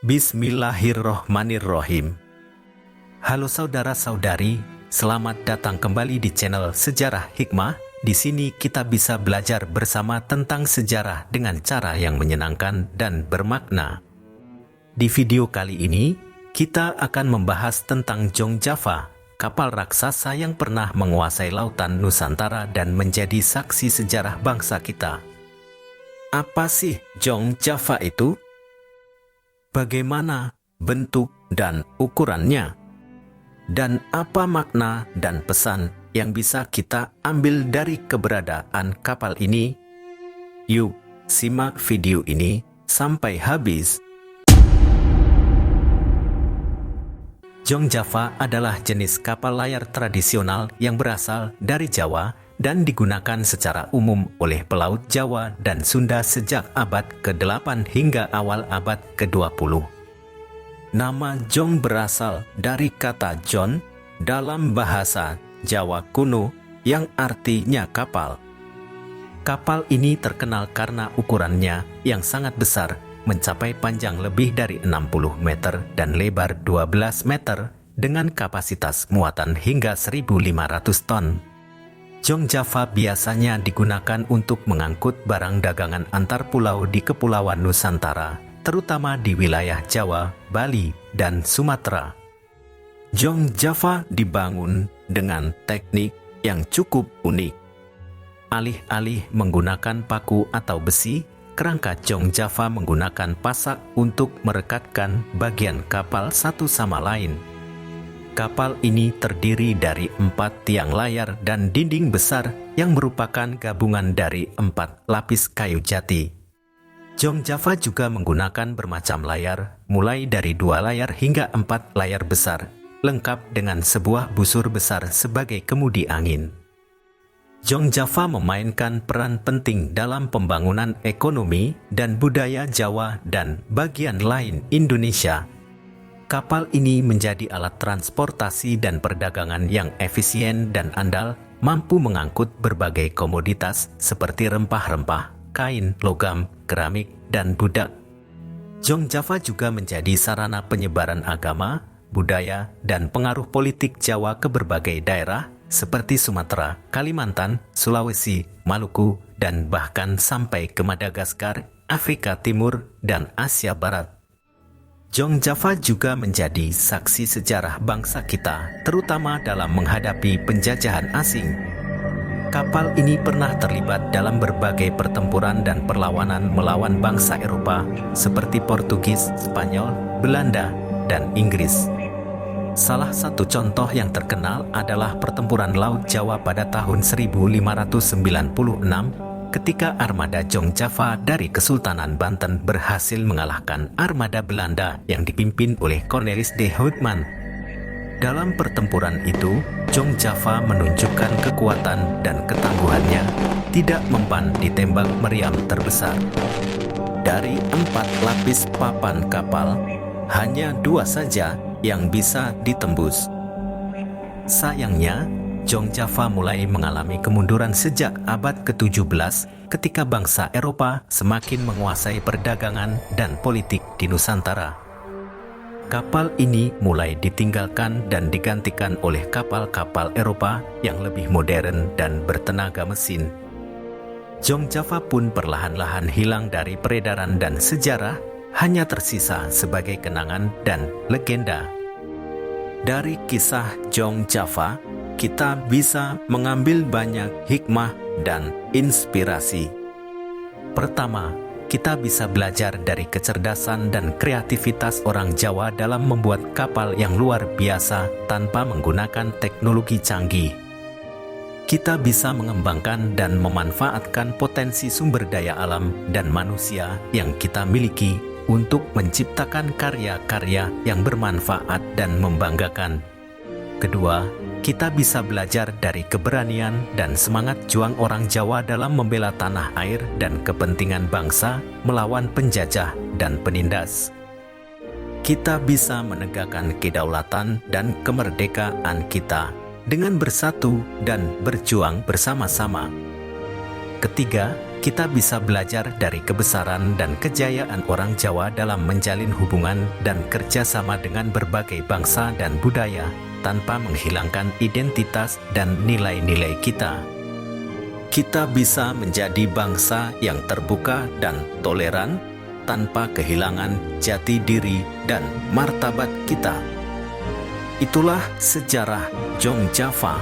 Bismillahirrohmanirrohim. Halo saudara-saudari, selamat datang kembali di channel Sejarah Hikmah. Di sini kita bisa belajar bersama tentang sejarah dengan cara yang menyenangkan dan bermakna. Di video kali ini, kita akan membahas tentang Jong Java, kapal raksasa yang pernah menguasai lautan Nusantara dan menjadi saksi sejarah bangsa kita. Apa sih Jong Java itu? Bagaimana bentuk dan ukurannya? Dan apa makna dan pesan yang bisa kita ambil dari keberadaan kapal ini? Yuk, simak video ini sampai habis. Jong Java adalah jenis kapal layar tradisional yang berasal dari Jawa dan digunakan secara umum oleh pelaut Jawa dan Sunda sejak abad ke-8 hingga awal abad ke-20. Nama Jong berasal dari kata Jon dalam bahasa Jawa kuno yang artinya kapal. Kapal ini terkenal karena ukurannya yang sangat besar, mencapai panjang lebih dari 60 meter dan lebar 12 meter dengan kapasitas muatan hingga 1.500 ton. Jong Java biasanya digunakan untuk mengangkut barang dagangan antar pulau di Kepulauan Nusantara, terutama di wilayah Jawa, Bali, dan Sumatera. Jong Java dibangun dengan teknik yang cukup unik. Alih-alih menggunakan paku atau besi, kerangka Jong Java menggunakan pasak untuk merekatkan bagian kapal satu sama lain. Kapal ini terdiri dari 4 tiang layar dan dinding besar yang merupakan gabungan dari 4 lapis kayu jati. Jong Java juga menggunakan bermacam layar, mulai dari 2 layar hingga 4 layar besar, lengkap dengan sebuah busur besar sebagai kemudi angin. Jong Java memainkan peran penting dalam pembangunan ekonomi dan budaya Jawa dan bagian lain Indonesia. Kapal ini menjadi alat transportasi dan perdagangan yang efisien dan andal, mampu mengangkut berbagai komoditas seperti rempah-rempah, kain, logam, keramik, dan budak. Jong Java juga menjadi sarana penyebaran agama, budaya, dan pengaruh politik Jawa ke berbagai daerah seperti Sumatera, Kalimantan, Sulawesi, Maluku, dan bahkan sampai ke Madagaskar, Afrika Timur, dan Asia Barat. Jong Java juga menjadi saksi sejarah bangsa kita, terutama dalam menghadapi penjajahan asing. Kapal ini pernah terlibat dalam berbagai pertempuran dan perlawanan melawan bangsa Eropa seperti Portugis, Spanyol, Belanda, dan Inggris. Salah satu contoh yang terkenal adalah pertempuran Laut Jawa pada tahun 1596 ketika armada Jong Java dari Kesultanan Banten berhasil mengalahkan armada Belanda yang dipimpin oleh Cornelis de Houtman. Dalam pertempuran itu, Jong Java menunjukkan kekuatan dan ketangguhannya, tidak mempan ditembak meriam terbesar. Dari 4 lapis papan kapal, hanya 2 saja yang bisa ditembus. Sayangnya, Jong Java mulai mengalami kemunduran sejak abad ke-17 ketika bangsa Eropa semakin menguasai perdagangan dan politik di Nusantara. Kapal ini mulai ditinggalkan dan digantikan oleh kapal-kapal Eropa yang lebih modern dan bertenaga mesin. Jong Java pun perlahan-lahan hilang dari peredaran dan sejarah, hanya tersisa sebagai kenangan dan legenda. Dari kisah Jong Java, kita bisa mengambil banyak hikmah dan inspirasi. Pertama, kita bisa belajar dari kecerdasan dan kreativitas orang Jawa dalam membuat kapal yang luar biasa tanpa menggunakan teknologi canggih. Kita bisa mengembangkan dan memanfaatkan potensi sumber daya alam dan manusia yang kita miliki untuk menciptakan karya-karya yang bermanfaat dan membanggakan. Kedua, kita bisa belajar dari keberanian dan semangat juang orang Jawa dalam membela tanah air dan kepentingan bangsa melawan penjajah dan penindas. Kita bisa menegakkan kedaulatan dan kemerdekaan kita dengan bersatu dan berjuang bersama-sama. Ketiga, kita bisa belajar dari kebesaran dan kejayaan orang Jawa dalam menjalin hubungan dan kerjasama dengan berbagai bangsa dan budaya, tanpa menghilangkan identitas dan nilai-nilai kita. Kita bisa menjadi bangsa yang terbuka dan toleran, tanpa kehilangan jati diri dan martabat kita. Itulah sejarah Jong Java,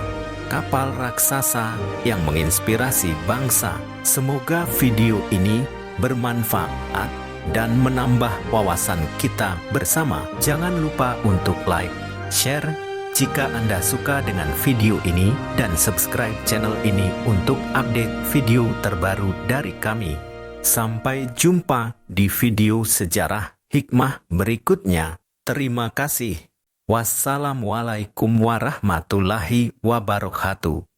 kapal raksasa yang menginspirasi bangsa. Semoga video ini bermanfaat dan menambah wawasan kita bersama. Jangan lupa untuk like, share, jika Anda suka dengan video ini, dan subscribe channel ini untuk update video terbaru dari kami. Sampai jumpa di video sejarah hikmah berikutnya. Terima kasih. Wassalamualaikum warahmatullahi wabarakatuh.